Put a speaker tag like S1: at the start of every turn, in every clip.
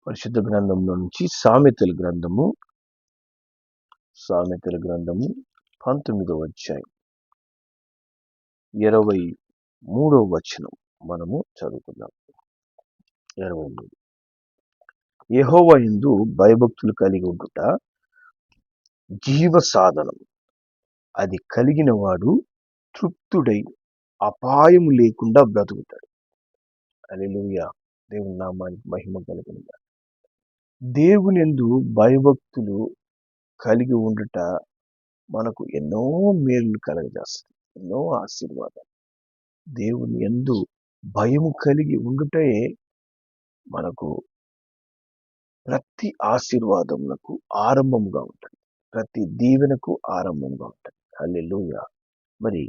S1: పరిశుద్ధ గ్రంథంలో నుంచి సామెతల గ్రంథము 19వ అధ్యాయం 23వ వచనం మనము చదువుకుందాం. 23. యెహోవా యందు భయభక్తులు కలిగి ఉండుట జీవ సాధనం, అది కలిగిన వాడు తృప్తుడై అపాయము లేకుండా బ్రతుకుతాడు. హల్లెలూయా. దేవుని నామానికి మహిమ కలుగునుగాక. దేవుని యందు భయభక్తులు కలిగి ఉండుట మనకు ఎన్నో మేలు కలగజేస్తుంది, ఎన్నో ఆశీర్వాదాలు. దేవుని యందు భయము కలిగి ఉండుటే మనకు ప్రతి ఆశీర్వాదములకు ఆరంభముగా ఉంటుంది, ప్రతి దీవెనకు ఆరంభంగా ఉంటుంది. హల్లెలూయా. మరి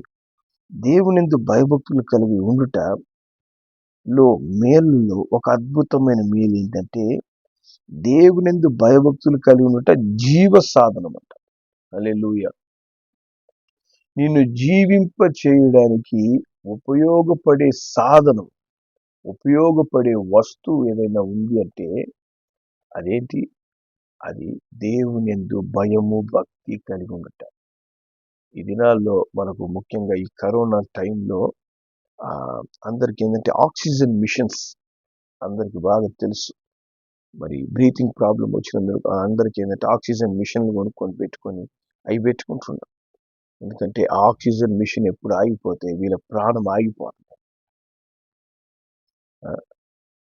S1: దేవునియందు భయభక్తులు కలిగి ఉండుటలో మేలులో ఒక అద్భుతమైన మేలు ఏంటంటే, దేవునియందు భయభక్తులు కలిగి ఉండుట జీవ సాధనం అంట. హల్లెలూయా. నిన్ను జీవింప చేయడానికి ఉపయోగపడే సాధనం, ఉపయోగపడే వస్తువు ఏదైనా ఉంది అంటే అదేంటి? అది దేవునియందు భయము భక్తి కలిగి ఉండట. ఈ దినాల్లో మనకు ముఖ్యంగా ఈ కరోనా టైంలో అందరికి ఏంటంటే ఆక్సిజన్ మిషన్స్ అందరికి బాగా తెలుసు. మరి బ్రీతింగ్ ప్రాబ్లం వచ్చినందుకు అందరికి ఏంటంటే ఆక్సిజన్ మిషన్లు కొనుక్కొని పెట్టుకొని అవి పెట్టుకుంటున్నారు. ఎందుకంటే ఆక్సిజన్ మిషన్ ఎప్పుడు ఆగిపోతే వీళ్ళ ప్రాణం ఆగిపోతుంది.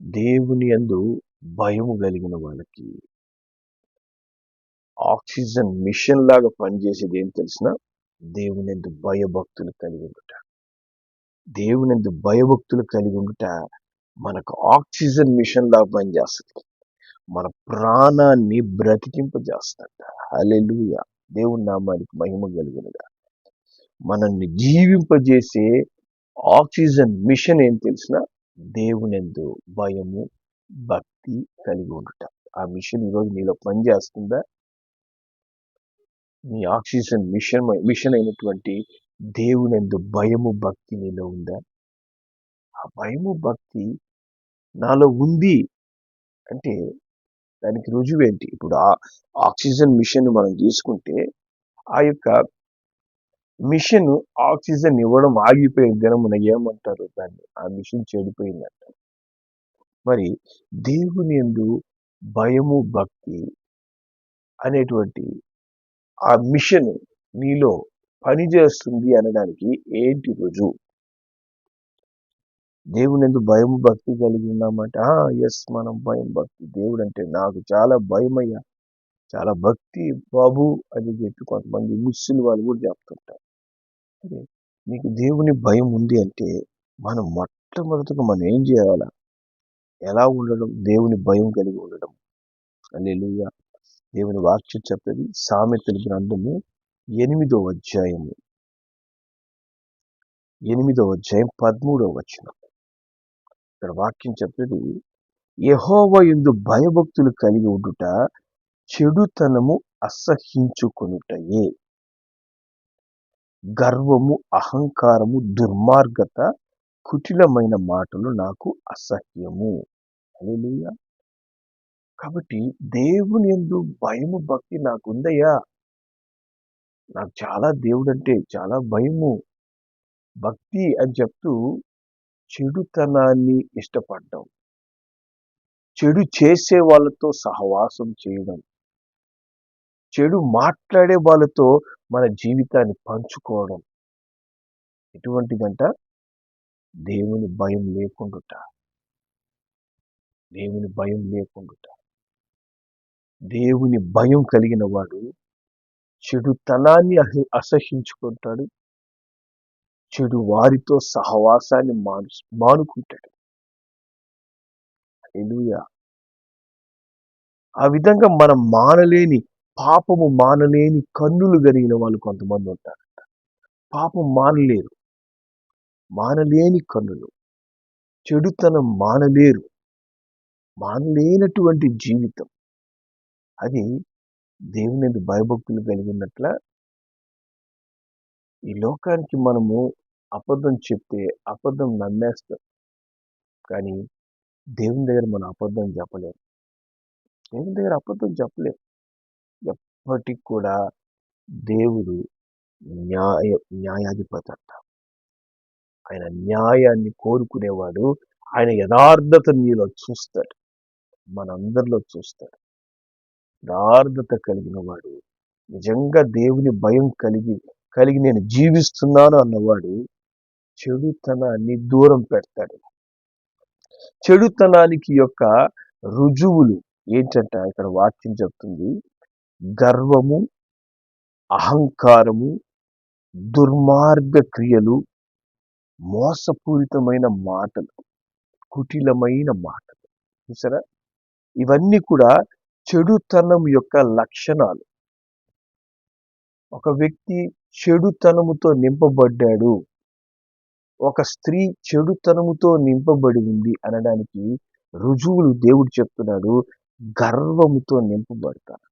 S1: దేవుని యందు భయము కలిగిన వాళ్ళకి ఆక్సిజన్ మిషన్ లాగా పనిచేసేది ఏం తెలిసిన, దేవుని యందు భయభక్తులు కలిగి ఉండుట. దేవుని యందు భయభక్తులు కలిగి ఉండుట మనకు ఆక్సిజన్ మిషన్ లాగా పనిచేస్తుంది, మన ప్రాణాన్ని బ్రతికింపజేస్తుంట. హల్లెలూయా. దేవుని నామానికి మహిమ కలుగునుగా. మనల్ని జీవింపజేసే ఆక్సిజన్ మిషన్ ఏం తెలిసిన, దేవునియందు భయము భక్తి కలిగి ఉండుట. ఆ మిషన్ ఈరోజు నీలో పనిచేస్తుందా? నీ ఆక్సిజన్ మిషన్ అయినటువంటి దేవునియందు భయము భక్తి నీలో ఉందా? ఆ భయము భక్తి నాలో ఉంది అంటే దానికి రుజువేంటి? ఇప్పుడు ఆ ఆక్సిజన్ మిషన్ మనం తీసుకుంటే ఆ యొక్క మిషన్ ఆక్సిజన్ ఇవ్వడం ఆగిపోయిన దినమున ఏమంటారు దాన్ని? ఆ మిషన్ చెడిపోయిందంట. మరి దేవుని యందు భయము భక్తి అనేటువంటి ఆ మిషన్ నీలో పనిచేస్తుంది అనడానికి ఏంటి రుజువు? దేవుని యందు భయము భక్తి కలిగి ఉన్నామంటే ఎస్, మనం భయం భక్తి, దేవుడు అంటే నాకు చాలా భయమయ్యా, చాలా భక్తి బాబు అని చెప్పి కొంతమంది ముస్లిం వాళ్ళు కూడా చెప్తుంటారు. నీకు దేవుని భయం ఉంది అంటే మనం మొట్టమొదటిగా మనం ఏం చేయాలా? ఎలా ఉండడం? దేవుని భయం కలిగి ఉండడం. హల్లెలూయా. దేవుని వాక్యం చెప్తుంది. సామెతల గ్రంథము 8వ అధ్యాయం 13వ వచనం. ఇక్కడ వాక్యం చెప్తుంది, యెహోవా యందు భయభక్తులు కలిగి ఉండుట చెడుతనము అసహ్యించుకొనుటయే, గర్వము అహంకారము దుర్మార్గత కుటిలమైన మాటలు నాకు అసహ్యము. హల్లెలూయా. కాబట్టి దేవుని యందు భయము భక్తి నాకు ఉందయ్యా, నాకు చాలా దేవుడు అంటే చాలా భయము భక్తి అని చెప్తూ చెడుతనాన్ని ఇష్టపడడం, చెడు చేసే వాళ్ళతో సహవాసం చేయడం, చెడు మాట్లాడే వాళ్ళతో మన జీవితాన్ని పంచుకోవడం, ఎటువంటిదంట? దేవుని భయం లేకుండుట. దేవుని భయం లేకుండుట. దేవుని భయం కలిగిన వాడు చెడుతనాన్ని అసహ్యించుకుంటాడు, చెడు వారితో సహవాసాన్ని మానుకుంటాడు. హల్లెలూయా. ఆ విధంగా మనం పాపము మానలేని కన్నులు కలిగిన వాళ్ళు కొంతమంది ఉంటారు. పాపం మానలేని కన్నులు, చెడుతనం మానలేనటువంటి జీవితం. అది దేవుని యందు భయభక్తులు కలిగినట్ల. ఈ లోకానికి మనము అబద్ధం చెప్తే అబద్ధం నమ్మేస్తాం, కానీ దేవుని దగ్గర మనం అబద్ధం చెప్పలేము. దేవుని దగ్గర అబద్ధం చెప్పలేం. ఎప్పటికి కూడా దేవుడు న్యాయాధిపతి అంట. ఆయన న్యాయాన్ని కోరుకునేవాడు. ఆయన యథార్థత నీలో చూస్తాడు, మనందరిలో చూస్తాడు. యథార్థత కలిగిన వాడు, నిజంగా దేవుని భయం కలిగి నేను జీవిస్తున్నాను అన్నవాడు చెడుతనాన్ని దూరం పెడతాడు. చెడుతనానికి యొక్క రుజువులు ఏంటంట ఇక్కడ వాక్యం చెప్తుంది. గర్వము, అహంకారము, దుర్మార్గ క్రియలు, మోసపూరితమైన మాటలు, కుటిలమైన మాటలు. చూసారా, ఇవన్నీ కూడా చెడుతనం యొక్క లక్షణాలు. ఒక వ్యక్తి చెడుతనముతో నింపబడ్డాడు, ఒక స్త్రీ చెడుతనముతో నింపబడి ఉంది అనడానికి రుజువులు దేవుడు చెప్తున్నాడు. గర్వముతో నింపబడతారు.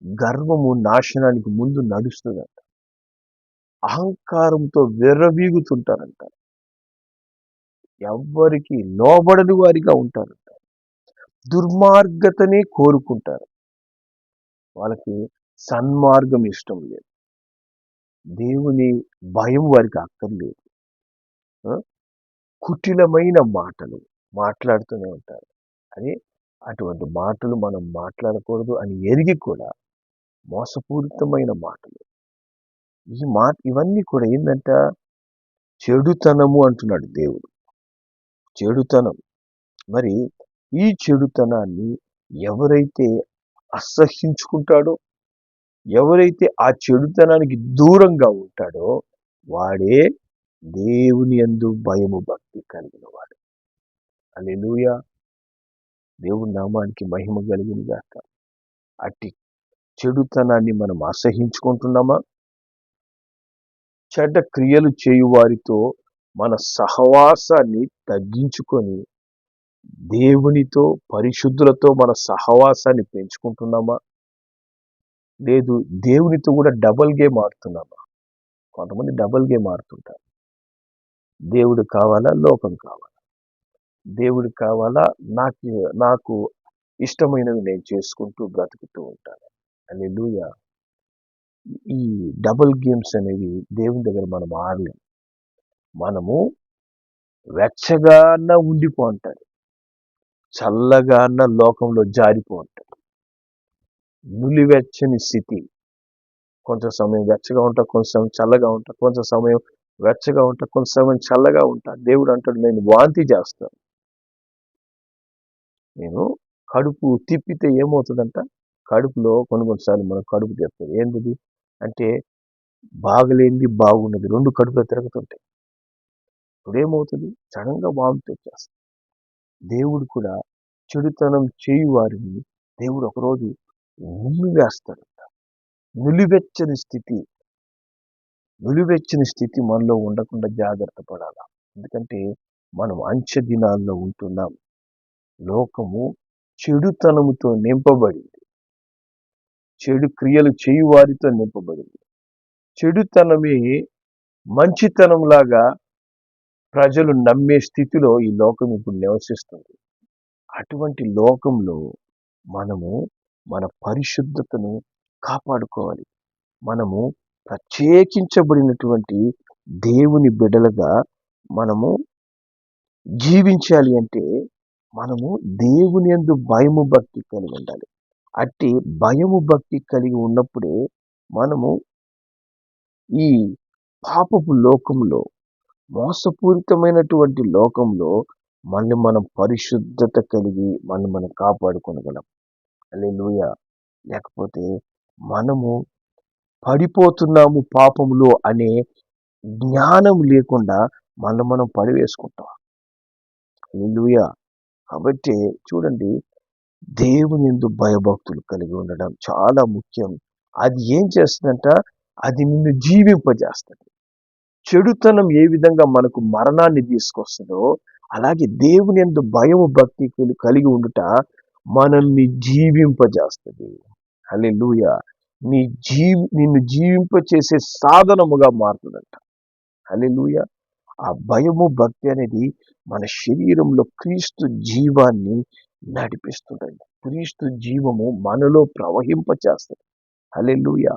S1: గర్వము నాశనానికి ముందు నడుస్తుందంట. అహంకారంతో విర్రవీగుతుంటారంట. ఎవ్వరికి లోబడని వారిగా ఉంటారంట. దుర్మార్గతనే కోరుకుంటారు. వాళ్ళకి సన్మార్గం ఇష్టం లేదు. దేవుని భయం వారికి అక్కర్లేదు. కుటిలమైన మాటలు మాట్లాడుతూనే ఉంటారు. అని అటువంటి మాటలు మనం మాట్లాడకూడదు అని ఎరిగి కూడా మోసపూరితమైన మాటలు, ఇవన్నీ కూడా ఏంటంట, చెడుతనము అంటున్నాడు దేవుడు. చెడుతనం. మరి ఈ చెడుతనాన్ని ఎవరైతే అసహ్యించుకుంటాడో, ఎవరైతే ఆ చెడుతనానికి దూరంగా ఉంటాడో వాడే దేవుని యందు భయము భక్తి కలిగిన వాడు. హల్లెలూయా. దేవుని నామానికి మహిమ కలిగిన గాక. అట్టి చెడుతనాన్ని మనం అసహించుకుంటున్నామా? చెడ్డ క్రియలు చేయు వారితో మన సహవాసాన్ని తగ్గించుకొని దేవునితో, పరిశుద్ధులతో మన సహవాసాన్ని పెంచుకుంటున్నామా? లేదు దేవునితో కూడా డబల్ గేమ్ ఆడుతున్నామా? కొంతమంది డబల్ గేమ్ ఆడుతుంటారు. దేవుడు కావాలా, లోకం కావాలా? దేవుడు కావాలా, నాకు ఇష్టమైనవి నేను చేసుకుంటూ బ్రతుకుతూ ఉంటాను. హల్లెలూయా. ఈ డబుల్ గేమ్స్ అనేవి దేవుని దగ్గర మనం ఆడలేం. మనము వెచ్చగాన ఉండిపోంటారు, చల్లగాన లోకంలో జారిపోంటారు. నులివెచ్చని స్థితి. కొంత సమయం వెచ్చగా ఉంటా, కొంత సమయం చల్లగా ఉంటా, కొంత సమయం వెచ్చగా ఉంటా, కొంత సమయం చల్లగా ఉంటా. దేవుడు అంటాడు, నేను వాంతి చేస్తాను. నేను కడుపు తిప్పితే ఏమవుతుందంట, కడుపులో కొన్నిసార్లు మనం కడుపు తిప్పుతుంది. ఏంటిది అంటే, బాగలేనిది బాగున్నది రెండు కడుపులో తిరుగుతుంటాయి. ఇప్పుడు ఏమవుతుంది, సడన్గా వామిట్ వచ్చేస్తుంది. దేవుడు కూడా చెడుతనం చేయు వారిని దేవుడు ఒకరోజు వేస్తాడంట. నులివెచ్చని స్థితి మనలో ఉండకుండా జాగ్రత్త పడాలి. ఎందుకంటే మనం అంచె దినాల్లో ఉంటున్నాం. లోకము చెడుతనముతో నింపబడింది. చెడు క్రియలు చేయు వారితో నింపబడింది. చెడుతనమే మంచితనంలాగా ప్రజలు నమ్మే స్థితిలో ఈ లోకం ఇప్పుడు నివసిస్తుంది. అటువంటి లోకంలో మనము మన పరిశుద్ధతను కాపాడుకోవాలి. మనము ప్రత్యేకించబడినటువంటి దేవుని బిడ్డలుగా మనము జీవించాలి అంటే మనము దేవుని యందు భయము భక్తి కలిగి ఉండాలి. అట్టి భయము భక్తి కలిగి ఉన్నప్పుడే మనము ఈ పాపపు లోకంలో, మోసపూరితమైనటువంటి లోకంలో మనం పరిశుద్ధత కలిగి మనం కాపాడుకోగలం. హల్లెలూయా. లేకపోతే మనము పడిపోతున్నాము పాపములో అనే జ్ఞానం లేకుండా మనం పడివేసుకుంటాం. హల్లెలూయా. కాబట్టి చూడండి, దేవుని యందు భయభక్తులు కలిగి ఉండడం చాలా ముఖ్యం. అది ఏం చేస్తుందంట, అది నిన్ను జీవింపజేస్తుంది. చెడుతనం ఏ విధంగా మనకు మరణాన్ని తీసుకొస్తుందో, అలాగే దేవుని యందు భయము భక్తి కలిగి ఉండుట మనల్ని జీవింపజేస్తుంది. హల్లెలూయా. నిన్ను జీవింపచేసే సాధనముగా మారుతుందంట. హల్లెలూయా. ఆ భయము భక్తి అనేది మన శరీరంలో క్రీస్తు జీవాన్ని నడిపిస్తుంటది. క్రీస్తు జీవము మనలో ప్రవహింపచేస్తది. హల్లెలూయా.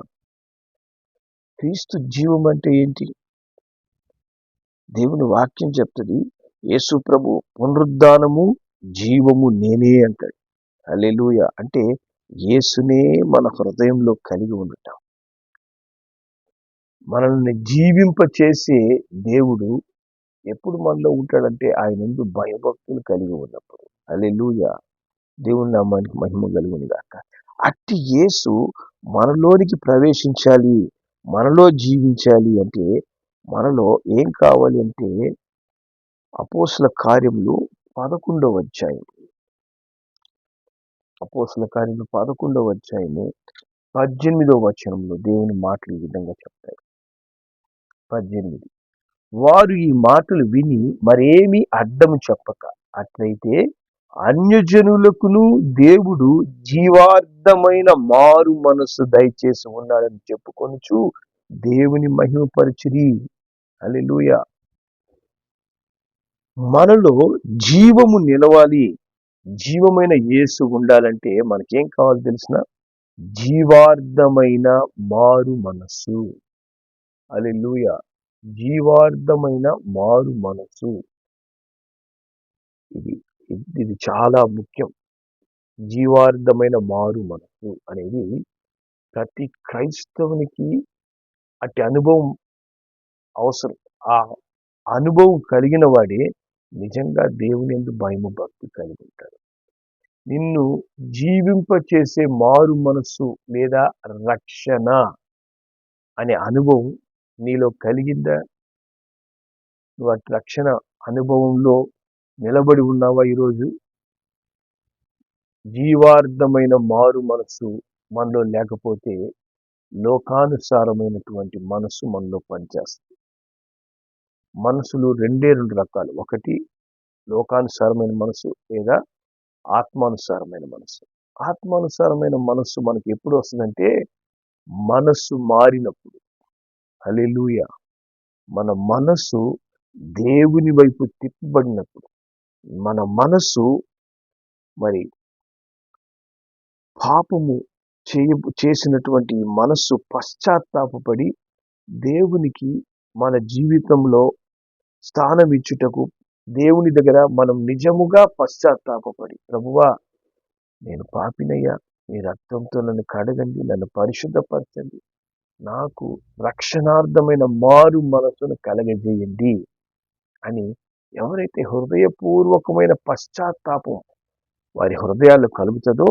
S1: క్రీస్తు జీవం అంటే ఏంటి? దేవుని వాక్యం చెప్తది. యేసు ప్రభు పునరుద్ధానము, జీవము నేనే అంటాడు. హల్లెలూయా. అంటే యేసునే మన హృదయంలో కలిగి ఉండటం. మనల్ని జీవింపచేసే దేవుడు ఎప్పుడు మనలో ఉంటాడంటే ఆయన యందు భయభక్తులు కలిగి ఉన్నప్పుడు. హల్లెలూయా. దేవుని నామానికి మహిమ కలుగును గాక. అట్టి యేసు మనలోనికి ప్రవేశించాలి, మనలో జీవించాలి అంటే మనలో ఏం కావాలి అంటే అపోస్తల కార్యములు 11వ అధ్యాయం. అపోస్తల కార్యములు 11వ అధ్యాయము 18వ వచనంలో దేవుని మాటలు ఈ విధంగా చెప్తాయి. 18. వారు ఈ మాటలు విని మరేమీ అడ్డము చెప్పక, అట్లయితే అన్యజనులకును దేవుడు జీవార్థమైన మారు మనస్సు దయచేసి ఉన్నాడని చెప్పుకొనుచు దేవుని మహిమపరచిరి. హల్లెలూయా. మనలో జీవము నిలవాలి, జీవమైన యేసు ఉండాలంటే మనకేం కావాలి తెలిసిన? జీవార్థమైన మారు మనస్సు. హల్లెలూయా. జీవార్థమైన మారు మనస్సు. ఇది ఇది చాలా ముఖ్యం. జీవార్థమైన మారు మనస్సు అనేది ప్రతి క్రైస్తవునికి అట్టి అనుభవం అవసరం. ఆ అనుభవం కలిగిన వాడే నిజంగా దేవుని యందు భయము భక్తి కలిగి ఉంటాడు. నిన్ను జీవింపచేసే మారు మనస్సు లేదా రక్షణ అనే అనుభవం నీలో కలిగిందా? నువ్వు అటు రక్షణ అనుభవంలో నిలబడి ఉన్నావా ఈరోజు? జీవార్థమైన మారు మనస్సు మనలో లేకపోతే లోకానుసారమైనటువంటి మనస్సు మనలో పనిచేస్తుంది. మనసులు రెండు రకాలు. ఒకటి లోకానుసారమైన మనసు లేదా ఆత్మానుసారమైన మనసు. ఆత్మానుసారమైన మనస్సు మనకి ఎప్పుడు వస్తుందంటే మనస్సు మారినప్పుడు. హల్లెలూయా. మన మనస్సు దేవుని వైపు తిప్పబడినప్పుడు, మన మనస్సు మరి పాపము చేసినటువంటి మనస్సు పశ్చాత్తాపపడి దేవునికి మన జీవితంలో స్థానం ఇచ్చుటకు దేవుని దగ్గర మనం నిజముగా పశ్చాత్తాపపడి, ప్రభువా నేను పాపినయ్యా, మీ రక్తంతో నన్ను కడగండి, నన్ను పరిశుద్ధపరచండి, నాకు రక్షణార్థమైన మారు మనసును కలగజేయండి అని ఎవరైతే హృదయపూర్వకమైన పశ్చాత్తాపం వారి హృదయాల్లో కలుగుతుందో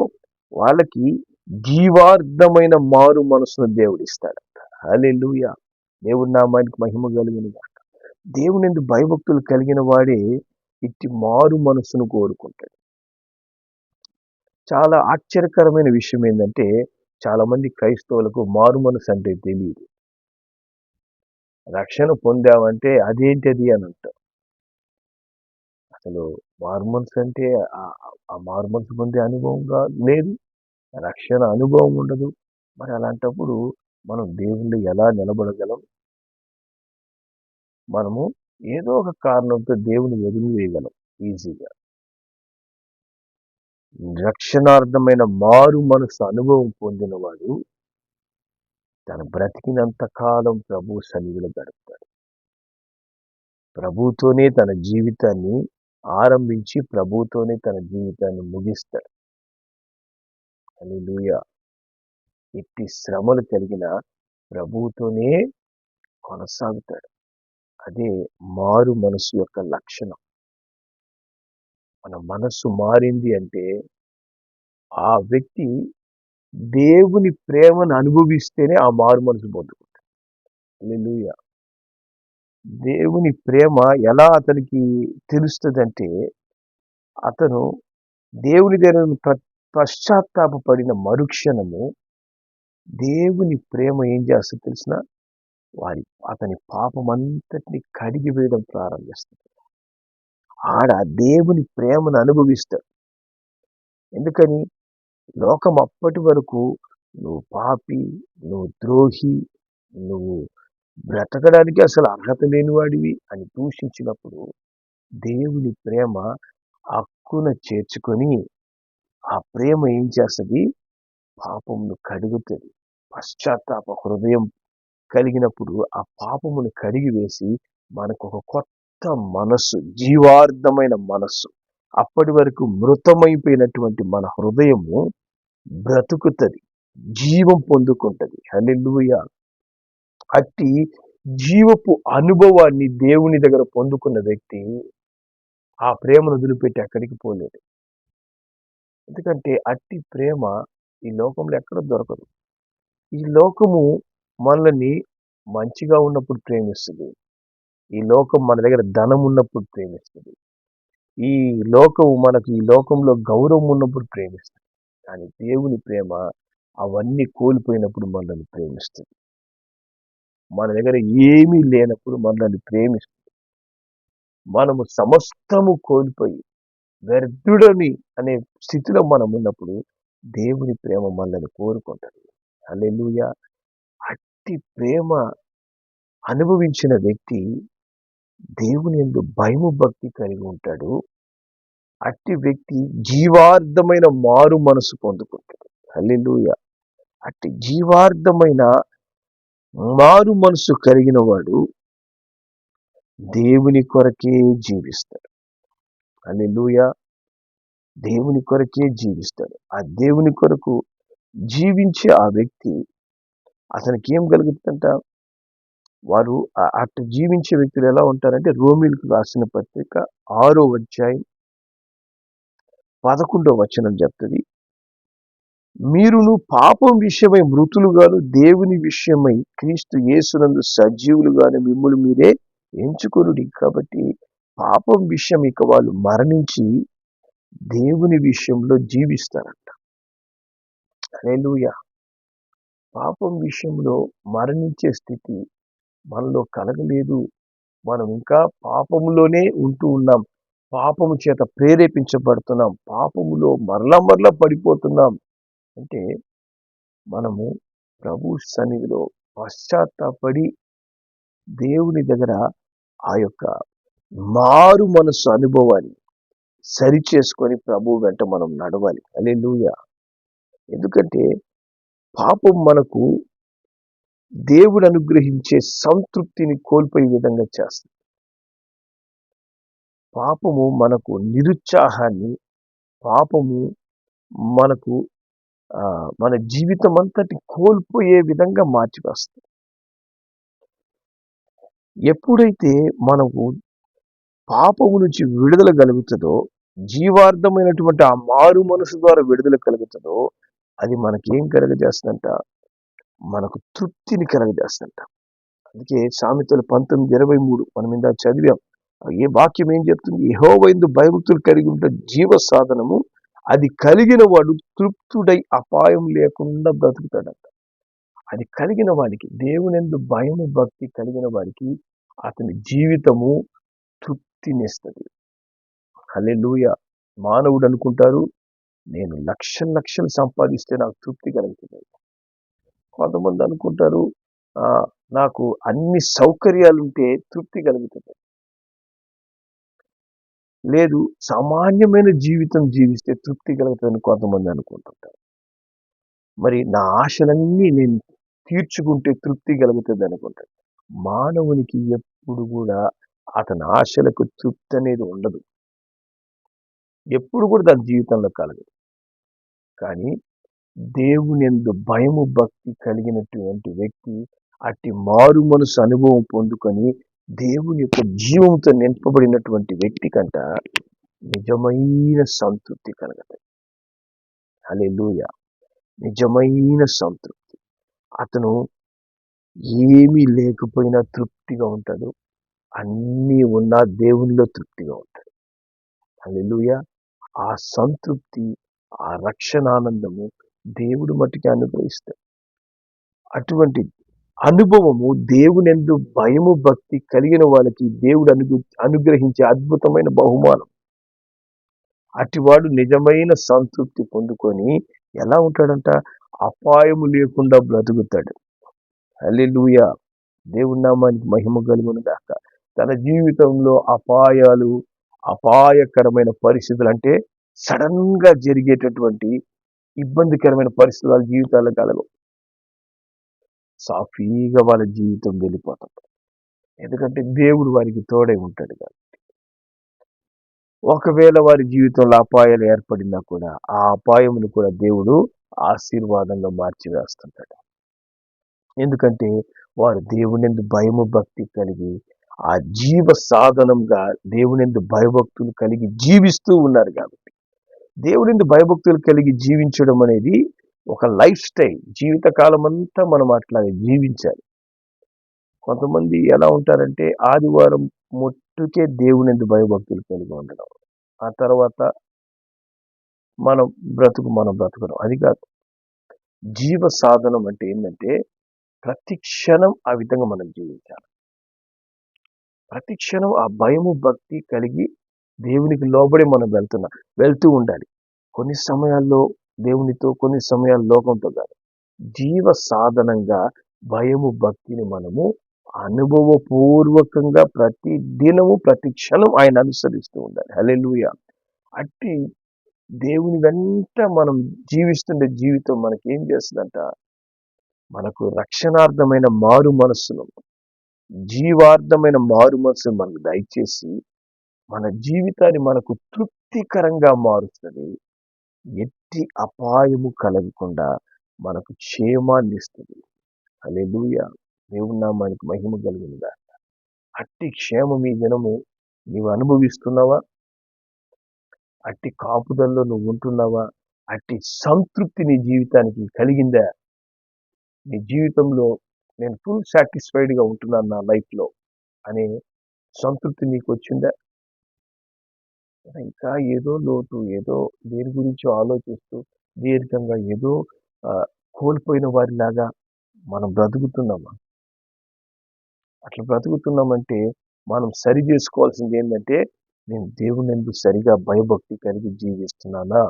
S1: వాళ్ళకి జీవార్థమైన మారు మనసును దేవుడు ఇస్తాడు. హల్లెలూయా. దేవుని నామానికి మహిమ కలుగును గాక. దేవుని యందు భయభక్తులు కలిగిన వాడే ఇట్టి మారు మనసును కోరుకుంటాడు. చాలా ఆశ్చర్యకరమైన విషయం ఏంటంటే చాలా మంది క్రైస్తవులకు మారు మనసు అంటే తెలియదు. రక్షణ పొందామంటే అదేంటది అని అంటారు. అసలు మారు మనసు అంటే ఆ మారు మనసు పొందే అనుభవంగా లేదు, రక్షణ అనుభవం ఉండదు. మరి అలాంటప్పుడు మనం దేవుళ్ళు ఎలా నిలబడగలం? మనము ఏదో ఒక కారణంతో దేవుని వదిలివేయగలం ఈజీగా. రక్షణార్థమైన మారు మనసు అనుభవం పొందినవాడు తన బ్రతికినంత కాలం ప్రభు సన్నిధిలో గడుపుతాడు. ప్రభుతోనే తన జీవితాన్ని ఆరంభించి ప్రభుతోనే తన జీవితాన్ని ముగిస్తాడు. హల్లెలూయా. ఎట్టి శ్రమలు కలిగిన ప్రభువుతోనే కొనసాగుతాడు. అదే మారు మనసు యొక్క లక్షణం. మన మనస్సు మారింది అంటే ఆ వ్యక్తి దేవుని ప్రేమను అనుభవిస్తేనే ఆ మారు మనసు పొందుకుంటాడు. హల్లెలూయా. దేవుని ప్రేమ ఎలా అతనికి తెలుస్తుందంటే అతను దేవుని దగ్గర పశ్చాత్తాపడిన మరుక్షణము దేవుని ప్రేమ ఏం చేస్తుందో తెలిసిన అతని పాపమంతటిని కడిగి వేయడం ప్రారంభిస్తుంది. ఆడ దేవుని ప్రేమను అనుభవిస్తాడు. ఎందుకని? లోకం అప్పటి వరకు నువ్వు పాపి, నువ్వు ద్రోహి, నువ్వు బ్రతకడానికి అసలు అర్హత లేనివాడివి అని దూషించినప్పుడు దేవుని ప్రేమ హక్కున చేర్చుకొని ఆ ప్రేమ ఏం చేస్తుంది? పాపమును కడుగుతుంది. పశ్చాత్తాప హృదయం కలిగినప్పుడు ఆ పాపమును కడిగివేసి మనకు ఒక కొత్త మనస్సు, జీవార్థమైన మనస్సు, అప్పటి వరకు మృతమైపోయినటువంటి మన హృదయము బ్రతుకుతుంది, జీవం పొందుకుంటది. హల్లెలూయా. అట్టి జీవపు అనుభవాన్ని దేవుని దగ్గర పొందుకున్న వ్యక్తి ఆ ప్రేమను వదిలిపెట్టి ఎక్కడికి పోలేడు. ఎందుకంటే అట్టి ప్రేమ ఈ లోకంలో ఎక్కడ దొరకదు. ఈ లోకము మనల్ని మంచిగా ఉన్నప్పుడు ప్రేమిస్తుంది. ఈ లోకం మన దగ్గర ధనం ఉన్నప్పుడు ప్రేమిస్తుంది. ఈ ఈ లోకంలో గౌరవం ఉన్నప్పుడు ప్రేమిస్తుంది. కానీ దేవుని ప్రేమ అవన్నీ కోల్పోయినప్పుడు మనల్ని ప్రేమిస్తుంది. మన దగ్గర ఏమీ లేనప్పుడు మనల్ని ప్రేమిస్తుంది. మనము సమస్తము కోల్పోయి వ్యర్థుడని అనే స్థితిలో మనం ఉన్నప్పుడు దేవుని ప్రేమ మనల్ని కోరుకుంటుంది. హల్లెలూయా. అట్టి ప్రేమ అనుభవించిన వ్యక్తి దేవుని యందు భయము భక్తి కలిగి ఉంటాడు. అట్టి వ్యక్తి జీవార్థమైన మారు మనసు పొందుకుంటాడు. హల్లెలూయా. అట్టి జీవార్థమైన మారు మనసు కలిగిన వాడు దేవుని కొరకే జీవిస్తాడు. హల్లెలూయా. దేవుని కొరకే జీవిస్తాడు. ఆ దేవుని కొరకు జీవించే ఆ వ్యక్తి అతనికి ఏం కలుగుతుందంట? వారు అటు జీవించే వ్యక్తులు ఎలా ఉంటారంటే, రోమీయులకు రాసిన పత్రిక 6వ అధ్యాయం 11వ వచనం చెప్తుంది. మీరును పాపం విషయమై మృతులుగాను దేవుని విషయమై క్రీస్తు యేసునందు సజీవులుగాను మిమ్ములు మీరే ఎంచుకొనుడి. కాబట్టి పాపం విషయం ఇక వాళ్ళు మరణించి దేవుని విషయంలో జీవిస్తారంట. హల్లెలూయా. పాపం విషయంలో మరణించే స్థితి మనలో కలగలేదు. మనం ఇంకా పాపములోనే ఉంటూ ఉన్నాం. పాపము చేత ప్రేరేపించబడుతున్నాం. పాపములో మరలా పడిపోతున్నాం. అంటే మనము ప్రభు సన్నిధిలో పశ్చాత్తాపడి దేవుని దగ్గర ఆ యొక్క మారు మనసు అనుభవాన్ని సరి చేసుకొని ప్రభు వెంట మనం నడవాలి. హల్లెలూయా. ఎందుకంటే పాపం మనకు దేవుడు అనుగ్రహించే సంతృప్తిని కోల్పోయే విధంగా చేస్తుంది. పాపము మనకు నిరుత్సాహాన్ని, పాపము మనకు మన జీవితం అంతటి కోల్పోయే విధంగా మార్చివేస్తుంది. ఎప్పుడైతే మనకు పాపము నుంచి విడుదల కలుగుతుందో, జీవార్థమైనటువంటి ఆ మారు మనసు ద్వారా విడుదల కలుగుతుందో, అది మనకేం కలుగజేస్తుందంట? మనకు తృప్తిని కలుగజేస్తుందంట. అందుకే సామెతలు 19:23 మనం ఇందాక చదివాం. ఏ వాక్యం ఏం చెప్తుంది? యెహోవా యందు భయభక్తులు కలిగి ఉంటే జీవ సాధనము, అది కలిగిన వాడు తృప్తుడై అపాయం లేకుండా బ్రతుకుతాడంట. అది కలిగిన వాడికి, దేవుని యందు భయము భక్తి కలిగిన వాడికి అతని జీవితము తృప్తినిస్తుంది. హల్లెలూయా. మానవుడు అనుకుంటారు, నేను లక్షలు సంపాదిస్తే నాకు తృప్తి కలుగుతుంది. కొంతమంది అనుకుంటారు, నాకు అన్ని సౌకర్యాలుంటే తృప్తి కలుగుతుంది. లేదు, సామాన్యమైన జీవితం జీవిస్తే తృప్తి కలుగుతుందని కొంతమంది అనుకుంటుంటారు. మరి నా ఆశలన్నీ నేను తీర్చుకుంటే తృప్తి కలుగుతుంది అనుకుంటాడు. మానవునికి ఎప్పుడు కూడా అతని ఆశలకు తృప్తి అనేది ఉండదు. ఎప్పుడు కూడా దాని జీవితంలో కలగదు. కానీ దేవుని యందు భయము భక్తి కలిగినటువంటి వ్యక్తి అట్టి మారు మనసు అనుభవం పొందుకొని దేవుని యొక్క జీవంతో నింపబడినటువంటి వ్యక్తి కంట నిజమైన సంతృప్తి కలగదు. హల్లెలూయా. నిజమైన సంతృప్తి. అతను ఏమీ లేకపోయినా తృప్తిగా ఉంటాడు. అన్నీ ఉన్నా దేవునిలో తృప్తిగా ఉంటాడు. హల్లెలూయా. ఆ సంతృప్తి, ఆ రక్షణానందము దేవుడు మట్టుకే అనుగ్రహిస్తాడు. అటువంటి అనుభవము దేవునియందు భయము భక్తి కలిగిన వాళ్ళకి దేవుడు అనుగ్రహించే అద్భుతమైన బహుమానం. అటివాడు నిజమైన సంతృప్తి పొందుకొని ఎలా ఉంటాడంట? అపాయము లేకుండా బ్రతుకుతాడు. హల్లెలూయా. దేవుని నామానికి మహిమ కలుగును గాక. తన జీవితంలో అపాయాలు, అపాయకరమైన పరిస్థితులు అంటే సడన్ గా జరిగేటటువంటి ఇబ్బందికరమైన పరిస్థితులు వాళ్ళ జీవితాల్లో కలగవు. సాఫీగా వాళ్ళ జీవితం వెళ్ళిపోతుంది. ఎందుకంటే దేవుడు వారికి తోడై ఉంటాడు కదా. ఒకవేళ వారి జీవితంలో అపాయాలు ఏర్పడినా కూడా ఆ అపాయమును కూడా దేవుడు ఆశీర్వాదంగా మార్చివేస్తుంటాడు. ఎందుకంటే వారు దేవునియందు భయము భక్తి కలిగి ఆ జీవ సాధనంగా దేవునియందు భయభక్తులు కలిగి జీవిస్తూ ఉన్నారు కాబట్టి, దేవునియందు భయభక్తులు కలిగి జీవించడం అనేది ఒక లైఫ్ స్టైల్. జీవితకాలం అంతా మనం అట్లాగే జీవించాలి. కొంతమంది ఎలా ఉంటారంటే ఆదివారం మట్టుకే దేవునియందు భయభక్తులు కలిగి ఉండడం, ఆ తర్వాత మనం బ్రతుకుడం. అది కాదు. జీవ సాధనం అంటే ఏంటంటే ప్రతి క్షణం ఆ విధంగా మనం జీవించాలి. ప్రతి క్షణం ఆ భయము భక్తి కలిగి దేవునికి లోబడి మనం వెళ్తూ ఉండాలి. కొన్ని సమయాల్లో దేవునితో, కొన్ని సమయాల్లో లోకంతో కాదు. జీవ సాధనంగా భయము భక్తిని మనము అనుభవపూర్వకంగా ప్రతి దినము ప్రతి క్షణం ఆయన అనుసరిస్తూ ఉండాలి. హల్లెలూయా. అట్టి దేవుని వెంట మనం జీవిస్తుండే జీవితం మనకి ఏం చేస్తుందంట, మనకు రక్షణార్థమైన మారు మనస్సును, జీవార్థమైన మారు మనస్సును మనకు దయచేసి మన జీవితాన్ని మనకు తృప్తికరంగా మారుస్తుంది. ఎట్టి అపాయము కలగకుండా మనకు క్షేమాన్ని ఇస్తుంది. హల్లెలూయా. దేవుని నామానికి మహిమ కలుగునుగా. అట్టి క్షేమం ఈ దినము నీవు అనుభవిస్తున్నావా? అట్టి కాపుదల్లో నువ్వు ఉంటున్నావా? అట్టి సంతృప్తి నీ జీవితానికి కలిగిందా? నీ జీవితంలో నేను ఫుల్ సాటిస్ఫైడ్గా ఉంటున్నాను నా లైఫ్లో అనే సంతృప్తి నీకు వచ్చిందా? ఇంకా ఏదో లోటు, ఏదో దేని గురించో ఆలోచిస్తూ దీర్ఘంగా ఏదో కోల్పోయిన వారిలాగా మనం బ్రతుకుతున్నామా? అట్లా బ్రతుకుతున్నామంటే మనం సరి చేసుకోవాల్సింది ఏంటంటే, నేను దేవునందు సరిగా భయభక్తి కలిగి జీవిస్తున్నానా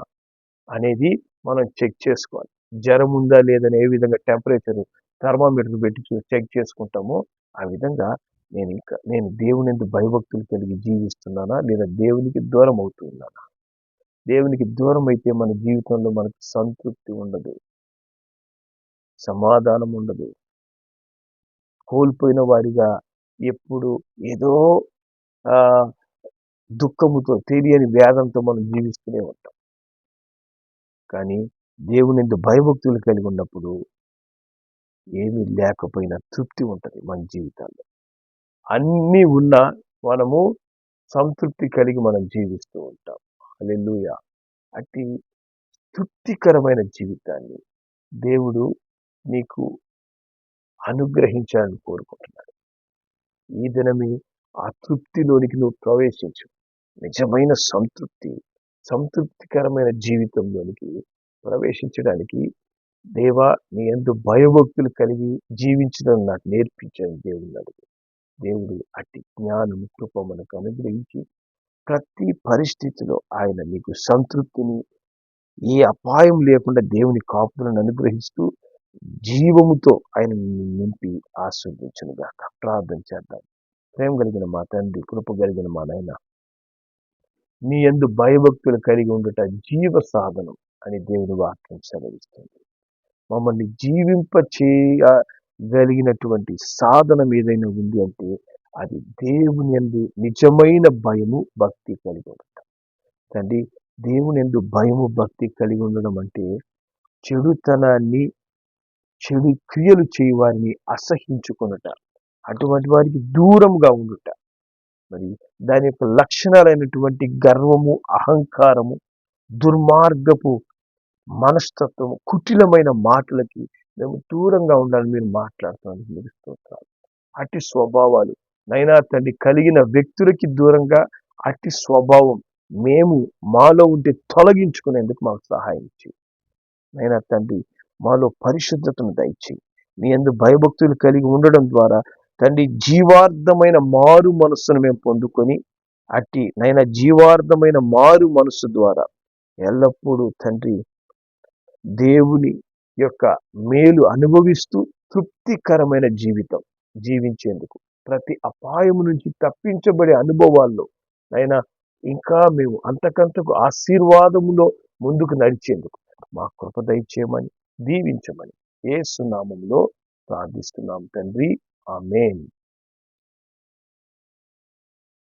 S1: అనేది మనం చెక్ చేసుకోవాలి. జ్వరం ఉందా లేదని ఏ విధంగా టెంపరేచర్ థర్మామీటర్ పెట్టి చెక్ చేసుకుంటామో ఆ విధంగా నేను దేవునందు భయభక్తులు కలిగి జీవిస్తున్నానా లేదా దేవునికి దూరం అవుతున్నానా? దేవునికి దూరం అయితే మన జీవితంలో మనకు సంతృప్తి ఉండదు, సమాధానం ఉండదు. కోల్పోయిన వారిగా ఎప్పుడు ఏదో దుఃఖముతో, తెలియని వేదంతో మనం జీవిస్తూనే ఉంటాం. కానీ దేవునిందు భయభక్తులు కలిగి ఉన్నప్పుడు ఏమీ లేకపోయినా తృప్తి ఉంటుంది మన జీవితాల్లో. అన్నీ ఉన్నా మనము సంతృప్తి కలిగి మనం జీవిస్తూ ఉంటాం. హల్లెలూయా. అట్టి తృప్తికరమైన జీవితాన్ని దేవుడు నీకు అనుగ్రహించాలని కోరుకుంటున్నాడు. ఈ దినమే ఆ తృప్తిలోనికి నువ్వు ప్రవేశించు. నిజమైన సంతృప్తికరమైన జీవితంలోనికి ప్రవేశించడానికి దేవా నీ యందు భయభక్తులు కలిగి జీవించడం నాకు నేర్పించాను దేవుని అడుగు. దేవుడు అట్టి జ్ఞానం కృప మనకు అనుగ్రహించి ప్రతి పరిస్థితిలో ఆయన నీకు సంతృప్తిని, ఏ అపాయం లేకుండా దేవుని కాపుదలను అనుగ్రహిస్తూ జీవముతో ఆయన నింపి ఆస్వాదించునుగాక. ప్రార్థన చేద్దాం. ప్రేమ కలిగిన మా తండ్రి, కృప కలిగిన మా నాయన, నీ యందు భయభక్తులు కలిగి ఉండుట జీవ సాధనం అని దేవుని వాక్యం సెలవిస్తుంది. మమ్మల్ని జీవింప చేయగలిగినటువంటి సాధనం ఏదైనా ఉంది అంటే అది దేవుని యందు నిజమైన భయము భక్తి కలిగి ఉండటం. తండ్రి, దేవుని యందు భయము భక్తి కలిగి ఉండడం అంటే చెడుతనాన్ని, చెడు క్రియలు చేయవారిని అసహించుకొనుట, అటువంటి వారికి దూరంగా ఉండుట, మరి దాని యొక్క లక్షణాలైనటువంటి గర్వము, అహంకారము, దుర్మార్గపు మనస్తత్వము, కుటిలమైన మాటలకి మేము దూరంగా ఉండాలని మీరు మాట్లాడుతున్నారు. మీరు స్తోత్రాలు. అట్టి స్వభావాలు నైనా తండ్రి కలిగిన వ్యక్తులకి దూరంగా అట్టి స్వభావం మేము మాలో ఉంటే తొలగించుకునేందుకు మాకు సహాయం చేయి. నైనా తండ్రి, మాలో పరిశుద్ధతను దయచేయి. నీ యందు భయభక్తులు కలిగి ఉండడం ద్వారా తండ్రి జీవార్థమైన మారు మనస్సును మేము పొందుకొని అట్టి నైనా జీవార్థమైన మారు మనస్సు ద్వారా ఎల్లప్పుడూ తండ్రి దేవుని యొక్క మేలు అనుభవిస్తూ తృప్తికరమైన జీవితం జీవించేందుకు ప్రతి అపాయము నుంచి తప్పించబడే అనుభవాల్లో నైనా ఇంకా మేము అంతకంతకు ఆశీర్వాదములో ముందుకు నడిచేందుకు మా కృప దయచేయమని దీవించమని యేసు నామములో ప్రార్థిస్తున్నాం తండ్రి. ఆమేన్.